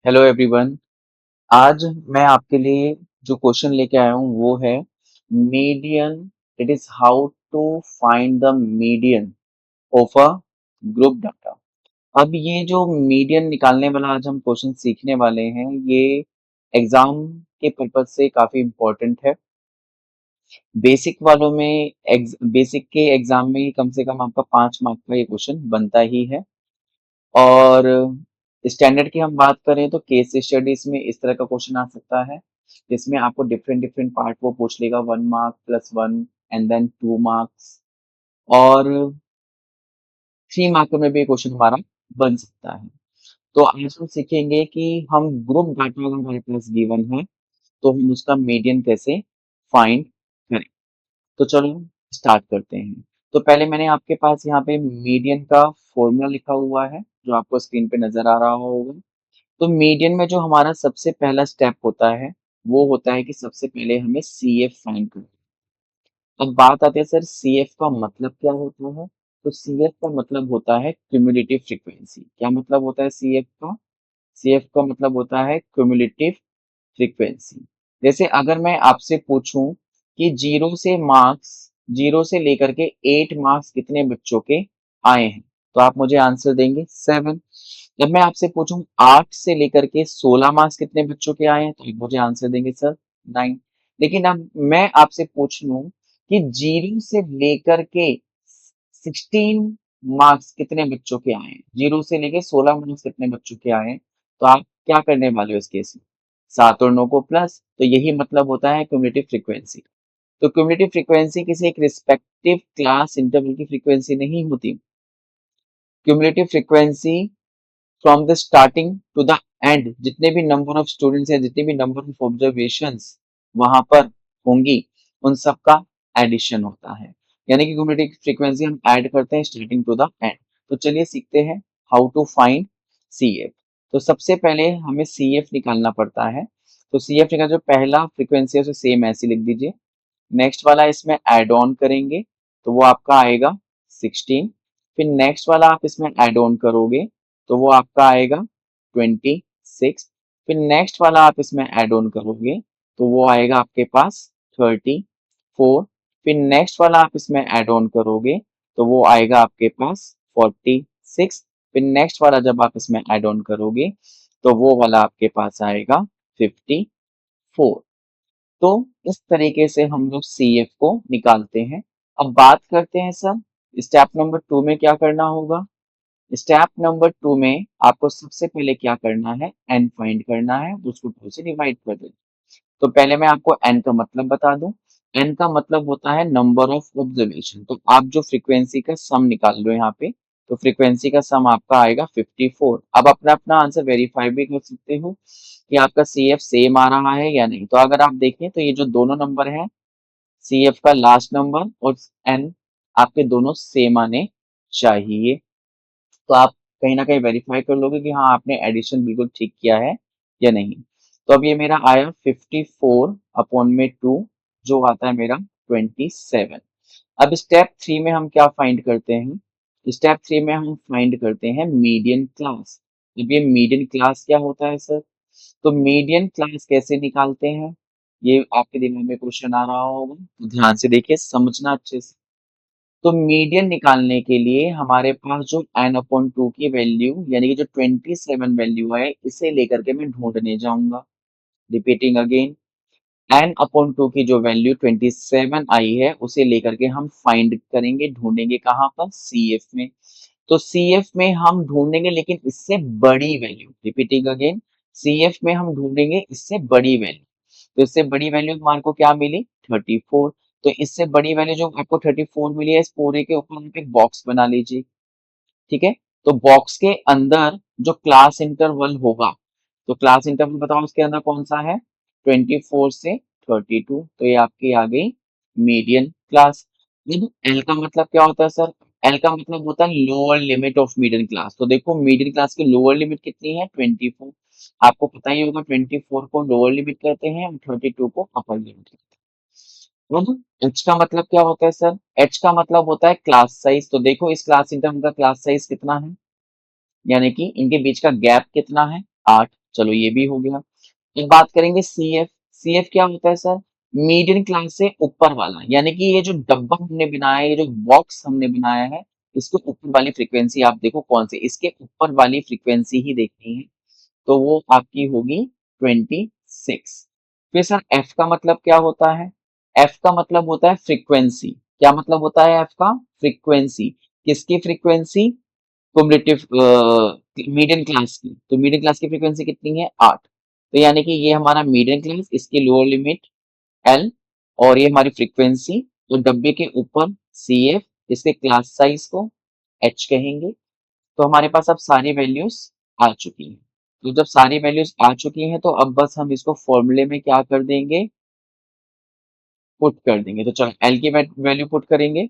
Hello everyone. आज मैं आपके लिए जो क्वेश्चन लेके आया हूँ वो है median. It is how to find the median of a group data. अब ये जो मीडियन निकालने वाला आज हम क्वेश्चन सीखने वाले हैं ये एग्जाम के पर्पज से काफी इम्पोर्टेंट है। बेसिक वालों में बेसिक के एग्जाम में कम से कम आपका 5 मार्क का ये क्वेश्चन बनता ही है। और स्टैंडर्ड की हम बात करें तो केस स्टडीज में इस तरह का क्वेश्चन आ सकता है जिसमें आपको डिफरेंट डिफरेंट पार्ट वो पूछ लेगा, 1 मार्क +1 एंड देन 2 मार्क्स। और 3 मार्क में भी क्वेश्चन हमारा बन सकता है। तो आज हम सीखेंगे कि हम ग्रुप डाटा अगर हमारे पास गिवन है तो हम उसका मीडियन कैसे फाइंड करें। तो चलो स्टार्ट करते हैं। तो पहले मैंने आपके पास यहाँ पे मीडियन का फॉर्मूला लिखा हुआ है जो आपको स्क्रीन पे नजर आ रहा होगा। तो मीडियन में जो हमारा सबसे पहला स्टेप होता है वो होता है कि सबसे पहले हमें सी एफ फाइंड करना है। अब बात आती है, सर सी एफ का मतलब क्या होता है। तो सी एफ का मतलब होता है क्यूमुलेटिव फ्रीक्वेंसी। क्या मतलब होता है सी एफ का? सी एफ का मतलब होता है क्यूमुलेटिव फ्रीक्वेंसी। जैसे अगर मैं आपसे पूछूं कि जीरो से लेकर के 8 मार्क्स कितने बच्चों के आए हैं तो आप मुझे आंसर देंगे 7। जब मैं आपसे पूछूं 8 से लेकर के 16 मार्क्स कितने बच्चों के आए हैं तो आप मुझे आंसर देंगे सर 9। लेकिन अब मैं आपसे पूछ लूं कि जीरो से लेकर के 16 मार्क्स कितने बच्चों के आए हैं, जीरो से लेकर 16 मार्क्स कितने बच्चों के आए हैं, तो आप क्या करने वाले हो इस केस में? 7 और 9 को प्लस। तो यही मतलब होता है क्यूमुलेटिव फ्रीक्वेंसी। तो क्यूमुलेटिव फ्रीक्वेंसी किसी एक रिस्पेक्टिव क्लास इंटरवल की फ्रीक्वेंसी नहीं होती। Cumulative frequency from the starting to the end, जितने भी नंबर ऑफ स्टूडेंट्स या जितने भी नंबर ऑफ ऑब्जर्वेशंस वहां पर होंगी उन सब का एडिशन होता है। यानी कि क्यूमुलेटिव फ्रीक्वेंसी हम ऐड करते हैं स्टार्टिंग टू द एंड। तो चलिए सीखते हैं how to find C F. तो सबसे पहले हमें सी एफ निकालना पड़ता है। तो सी एफ निकाल जो पहला फ्रीक्वेंसी है उसे सेम ऐसे लिख दीजिए। नेक्स्ट वाला इसमें ऐड ऑन करेंगे तो वो आपका आएगा 16। फिर नेक्स्ट वाला आप इसमें ऐड ऑन करोगे तो वो आपका आएगा 26। फिर नेक्स्ट वाला आप इसमें ऐड ऑन करोगे तो वो आएगा आपके पास 34। फिर नेक्स्ट वाला आप इसमें ऐड ऑन करोगे तो वो आएगा आपके पास 46। फिर नेक्स्ट वाला जब आप इसमें ऐड ऑन करोगे तो वो वाला आपके पास आएगा 54। तो इस तरीके से हम लोग सी एफ को निकालते हैं। अब बात करते हैं सर स्टेप नंबर 2 में क्या करना होगा। स्टेप नंबर 2 में आपको सबसे पहले क्या करना है, एन फाइंड करना है, उसको 2 से डिवाइड कर देना। तो पहले मैं आपको एन का मतलब बता दूं। एन का मतलब होता है नंबर ऑफ ऑब्जर्वेशन। तो आप जो फ्रीक्वेंसी का सम निकाल लो यहाँ पे, तो फ्रीक्वेंसी का सम आपका आएगा 54। अब अपना अपना आंसर वेरीफाई भी कर सकते हो कि आपका सी एफ सेम आ रहा है या नहीं। तो अगर आप देखें तो ये जो दोनों नंबर है, सी एफ का लास्ट नंबर और एन, आपके दोनों सेम आने चाहिए। तो आप कहीं ना कहीं वेरीफाई कर लोगे कि हाँ आपने एडिशन बिल्कुल ठीक किया है या नहीं। तो अब ये मेरा आया 54/2 जो आता है मेरा 27। अब स्टेप 3 में हम क्या फाइंड करते हैं? स्टेप 3 में हम फाइंड करते हैं मीडियन क्लास। अब ये मीडियन क्लास क्या होता है सर? तो मीडियन क्लास कैसे निकालते हैं ये आपके दिमाग में क्वेश्चन आ रहा होगा, तो ध्यान से देखिए समझना अच्छे से। तो मीडियन निकालने के लिए हमारे पास जो n/2 की वैल्यू यानी कि जो 27 वैल्यू है इसे लेकर के मैं ढूंढने जाऊंगा। रिपीटिंग अगेन, n/2 की जो वैल्यू 27 आई है उसे लेकर के हम फाइंड करेंगे, ढूंढेंगे कहाँ पर, सी एफ में। तो सी एफ में हम ढूंढेंगे लेकिन इससे बड़ी value. Repeating again, C F में हम ढूंढेंगे इससे बड़ी वैल्यू। तो इससे बड़ी वैल्यू हमारे को क्या मिली, 34। तो इससे बड़ी वैल्यू जो आपको 34 मिली है इस पूरे के ऊपर आप एक बॉक्स बना लीजिए। ठीक है, तो बॉक्स के अंदर जो क्लास इंटरवल होगा, तो क्लास इंटरवल बताओ उसके अंदर कौन सा है, 24 से 32। तो ये आपकी आ गई मीडियन क्लास। देखो एल का मतलब क्या होता है सर? एल का मतलब होता है lower limit of median class. तो देखो मीडियन क्लास की लोअर लिमिट कितनी है, 24। आपको पता ही होगा 24 को लोअर लिमिट कहते हैं और 32 को अपर लिमिट कहते हैं। एच का मतलब क्या होता है सर? एच का मतलब होता है क्लास साइज। तो देखो इस क्लास इंटरवल का क्लास साइज कितना है, यानी कि इनके बीच का गैप कितना है, 8। चलो ये भी हो गया। एक बात करेंगे सीएफ। सीएफ क्या होता है सर? मीडियन क्लास से ऊपर वाला, यानी कि ये जो डब्बा हमने बनाया है, ये जो बॉक्स हमने बनाया है, इसके ऊपर वाली फ्रीक्वेंसी आप देखो कौन सी, इसके ऊपर वाली फ्रीक्वेंसी ही देखनी है। तो वो आपकी होगी 26। फिर सर एफ का मतलब क्या होता है? एफ का मतलब होता है फ्रीक्वेंसी। क्या मतलब होता है एफ का? फ्रीक्वेंसी। किसकी फ्रीक्वेंसी? कुमुलेटिव मीडियन क्लास की। तो मीडियन क्लास की फ्रीक्वेंसी कितनी है? 8। तो यानी कि ये हमारा मीडियन क्लास, इसकी लोअर लिमिट एल, और ये हमारी फ्रीक्वेंसी। तो डब्बे के ऊपर सी एफ, इसके क्लास साइज को एच कहेंगे। तो हमारे पास अब सारी वैल्यूज आ चुकी हैं। तो जब सारी वैल्यूज आ चुकी हैं तो अब बस हम इसको फॉर्मूले में क्या कर देंगे? पुट कर देंगे। तो चलो एल की वैल्यू पुट करेंगे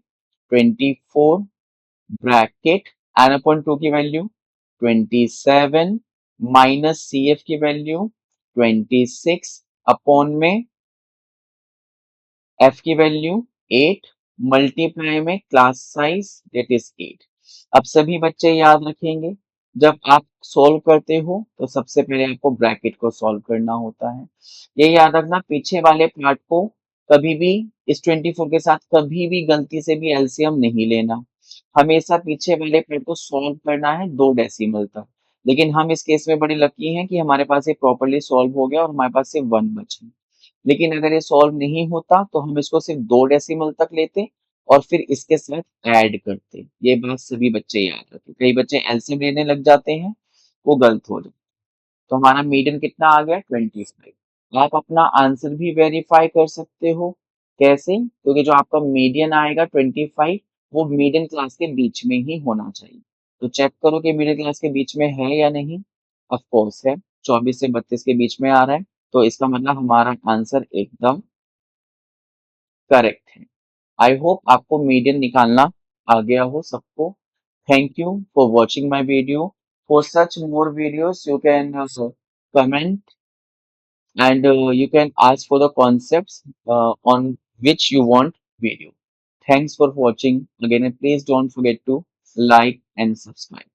24 ब्रैकेट एन अपॉन 2 की वैल्यू 27 माइनस सी एफ की वैल्यू 26 अपॉन में एफ की वैल्यू 8 मल्टीप्लाई में क्लास साइज दैट इज 8। अब सभी बच्चे याद रखेंगे, जब आप सॉल्व करते हो तो सबसे पहले आपको ब्रैकेट को सॉल्व करना होता है। ये याद रखना, पीछे वाले पार्ट को कभी भी इस 24 के साथ कभी भी गलती से भी एलसीएम नहीं लेना। हमेशा पीछे वाले पार्ट को सॉल्व करना है 2 डेसिमल तक। लेकिन हम इस केस में बड़े लकी हैं कि हमारे पास ये प्रॉपरली सॉल्व हो गया और हमारे पास सिर्फ 1 बचे। लेकिन अगर ये सॉल्व नहीं होता तो हम इसको सिर्फ 2 डेसिमल तक लेते और फिर इसके साथ ऐड करते। ये बात सभी बच्चे याद रखें, कई बच्चे एलसीएम लेने लग जाते हैं, वो गलत हो जाता है। तो हमारा मीडियन कितना आ गया? 25। आप अपना आंसर भी वेरीफाई कर सकते हो। कैसे? क्योंकि जो आपका मीडियन आएगा 25, वो मीडियन क्लास के बीच में ही होना चाहिए। तो चेक करो कि मीडियन क्लास के बीच में है या नहीं। ऑफ कोर्स है, 24 से 32 के बीच में आ रहा है। तो इसका मतलब हमारा आंसर एकदम करेक्ट है। आई होप आपको मीडियन निकालना आ गया हो सबको। Thank you for watching my video. For such more videos, you can comment and you can ask for the concepts on which you want video. Thanks for watching again, and please don't forget to like and subscribe.